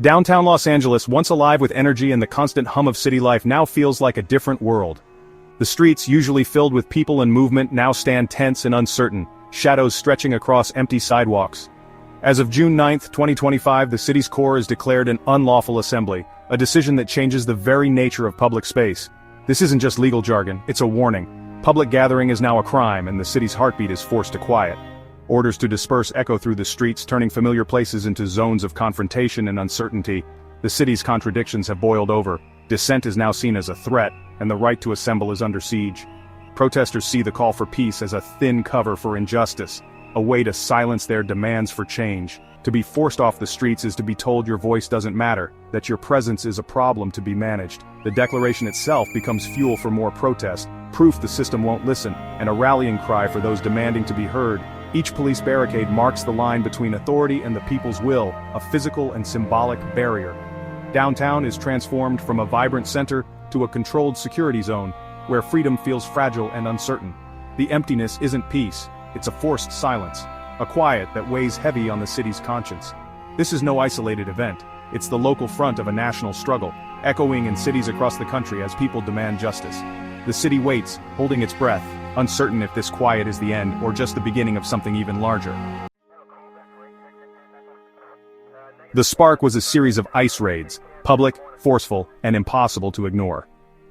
Downtown Los Angeles, once alive with energy and the constant hum of city life, now feels like a different world. The streets, usually filled with people and movement, now stand tense and uncertain, shadows stretching across empty sidewalks. As of June 9, 2025, the city's core is declared an unlawful assembly, a decision that changes the very nature of public space. This isn't just legal jargon, it's a warning. Public gathering is now a crime, and the city's heartbeat is forced to quiet. Orders to disperse echo through the streets, turning familiar places into zones of confrontation and uncertainty. The city's contradictions have boiled over. Dissent is now seen as a threat, and the right to assemble is under siege. Protesters see the call for peace as a thin cover for injustice, a way to silence their demands for change. To be forced off the streets is to be told your voice doesn't matter, that your presence is a problem to be managed. The declaration itself becomes fuel for more protest, proof the system won't listen, and a rallying cry for those demanding to be heard. Each police barricade marks the line between authority and the people's will, a physical and symbolic barrier. Downtown is transformed from a vibrant center to a controlled security zone, where freedom feels fragile and uncertain. The emptiness isn't peace, it's a forced silence, a quiet that weighs heavy on the city's conscience. This is no isolated event, it's the local front of a national struggle, echoing in cities across the country as people demand justice. The city waits, holding its breath, uncertain if this quiet is the end or just the beginning of something even larger. The spark was a series of ICE raids, public, forceful, and impossible to ignore.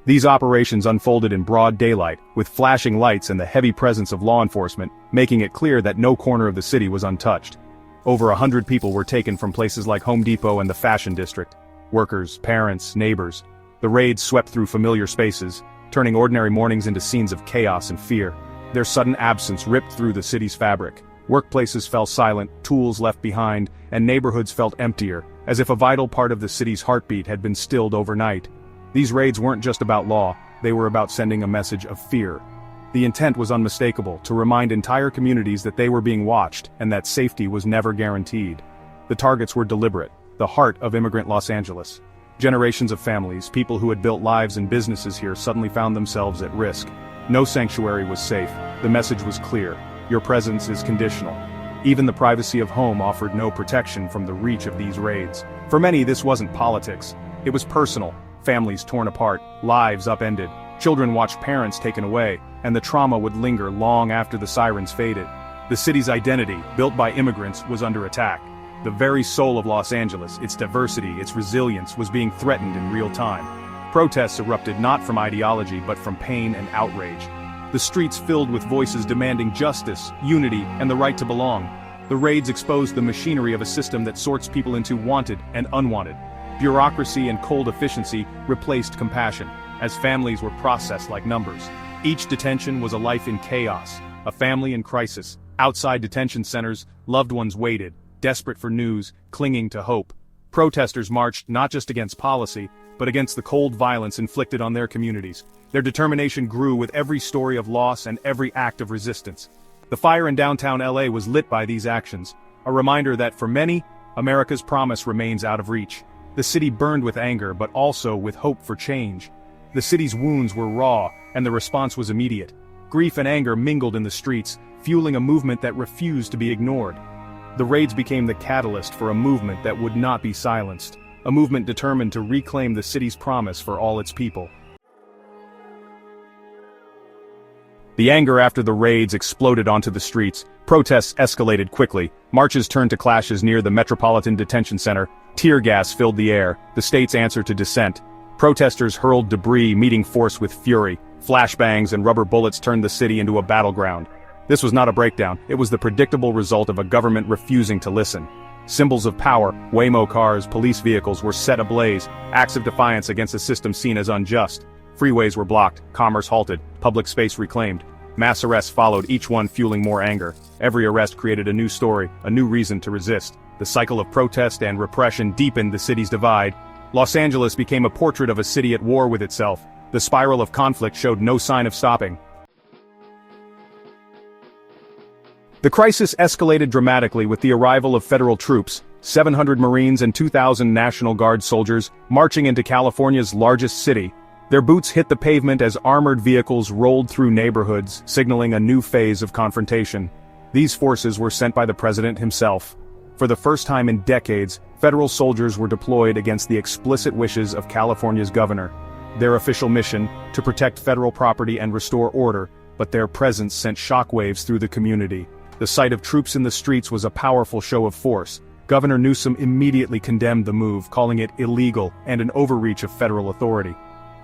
These operations unfolded in broad daylight, with flashing lights and the heavy presence of law enforcement, making it clear that no corner of the city was untouched. Over 100 people were taken from places like Home Depot and the Fashion District. Workers, parents, neighbors. The raids swept through familiar spaces, turning ordinary mornings into scenes of chaos and fear. Their sudden absence ripped through the city's fabric. Workplaces fell silent, tools left behind, and neighborhoods felt emptier, as if a vital part of the city's heartbeat had been stilled overnight. These raids weren't just about law, they were about sending a message of fear. The intent was unmistakable, to remind entire communities that they were being watched, and that safety was never guaranteed. The targets were deliberate, the heart of immigrant Los Angeles. Generations of families, people who had built lives and businesses here, suddenly found themselves at risk. No sanctuary was safe. The message was clear. Your presence is conditional. Even the privacy of home offered no protection from the reach of these raids. For many, this wasn't politics. It was personal. Families torn apart, lives upended. Children watched parents taken away, and the trauma would linger long after the sirens faded. The city's identity, built by immigrants, was under attack. The very soul of Los Angeles, its diversity, its resilience, was being threatened in real time. Protests erupted not from ideology but from pain and outrage. The streets filled with voices demanding justice, unity, and the right to belong. The raids exposed the machinery of a system that sorts people into wanted and unwanted. Bureaucracy and cold efficiency replaced compassion, as families were processed like numbers. Each detention was a life in chaos, a family in crisis. Outside detention centers, loved ones waited, desperate for news, clinging to hope. Protesters marched not just against policy, but against the cold violence inflicted on their communities. Their determination grew with every story of loss and every act of resistance. The fire in downtown LA was lit by these actions, a reminder that for many, America's promise remains out of reach. The city burned with anger, but also with hope for change. The city's wounds were raw, and the response was immediate. Grief and anger mingled in the streets, fueling a movement that refused to be ignored. The raids became the catalyst for a movement that would not be silenced, a movement determined to reclaim the city's promise for all its people. The anger after the raids exploded onto the streets. Protests escalated quickly. Marches turned to clashes near the Metropolitan Detention Center. Tear gas filled the air, the state's answer to dissent. Protesters hurled debris, meeting force with fury. Flashbangs and rubber bullets turned the city into a battleground. This was not a breakdown, it was the predictable result of a government refusing to listen. Symbols of power, Waymo cars, police vehicles were set ablaze, acts of defiance against a system seen as unjust. Freeways were blocked, commerce halted, public space reclaimed. Mass arrests followed, each one fueling more anger. Every arrest created a new story, a new reason to resist. The cycle of protest and repression deepened the city's divide. Los Angeles became a portrait of a city at war with itself. The spiral of conflict showed no sign of stopping. The crisis escalated dramatically with the arrival of federal troops, 700 Marines and 2,000 National Guard soldiers, marching into California's largest city. Their boots hit the pavement as armored vehicles rolled through neighborhoods, signaling a new phase of confrontation. These forces were sent by the president himself. For the first time in decades, federal soldiers were deployed against the explicit wishes of California's governor. Their official mission, to protect federal property and restore order, but their presence sent shockwaves through the community. The sight of troops in the streets was a powerful show of force. Governor Newsom immediately condemned the move, calling it illegal and an overreach of federal authority.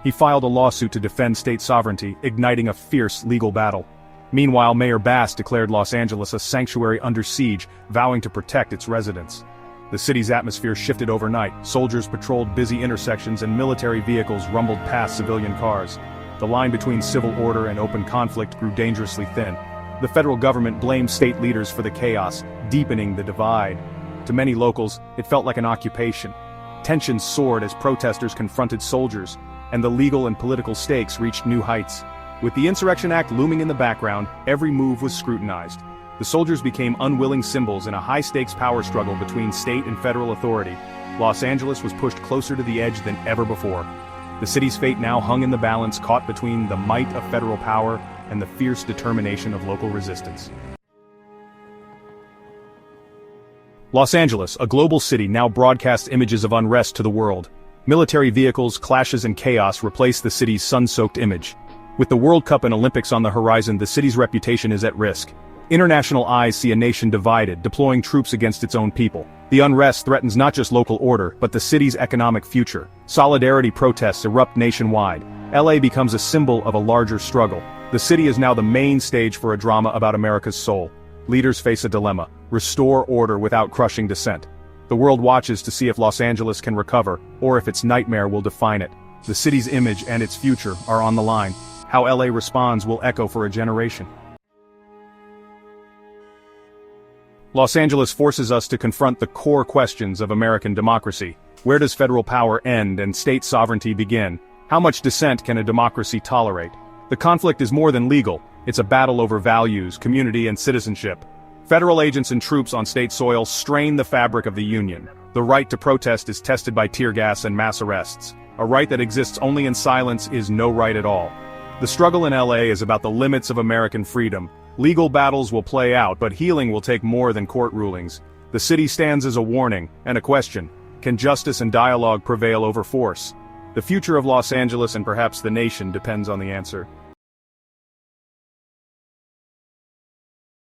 He filed a lawsuit to defend state sovereignty, igniting a fierce legal battle. Meanwhile, Mayor Bass declared Los Angeles a sanctuary under siege, vowing to protect its residents. The city's atmosphere shifted overnight. Soldiers patrolled busy intersections and military vehicles rumbled past civilian cars. The line between civil order and open conflict grew dangerously thin. The federal government blamed state leaders for the chaos, deepening the divide. To many locals, it felt like an occupation. Tensions soared as protesters confronted soldiers, and the legal and political stakes reached new heights. With the Insurrection Act looming in the background, every move was scrutinized. The soldiers became unwilling symbols in a high-stakes power struggle between state and federal authority. Los Angeles was pushed closer to the edge than ever before. The city's fate now hung in the balance, caught between the might of federal power and the fierce determination of local resistance. Los Angeles, a global city, now broadcasts images of unrest to the world. Military vehicles, clashes and chaos replace the city's sun-soaked image. With the World Cup and Olympics on the horizon, the city's reputation is at risk. International eyes see a nation divided, deploying troops against its own people. The unrest threatens not just local order, but the city's economic future. Solidarity protests erupt nationwide. LA becomes a symbol of a larger struggle. The city is now the main stage for a drama about America's soul. Leaders face a dilemma: restore order without crushing dissent. The world watches to see if Los Angeles can recover, or if its nightmare will define it. The city's image and its future are on the line. How LA responds will echo for a generation. Los Angeles forces us to confront the core questions of American democracy. Where does federal power end and state sovereignty begin? How much dissent can a democracy tolerate? The conflict is more than legal. It's a battle over values, community, and citizenship. Federal agents and troops on state soil strain the fabric of the Union. The right to protest is tested by tear gas and mass arrests. A right that exists only in silence is no right at all. The struggle in LA is about the limits of American freedom. Legal battles will play out, but healing will take more than court rulings. The city stands as a warning, and a question: can justice and dialogue prevail over force? The future of Los Angeles and perhaps the nation depends on the answer.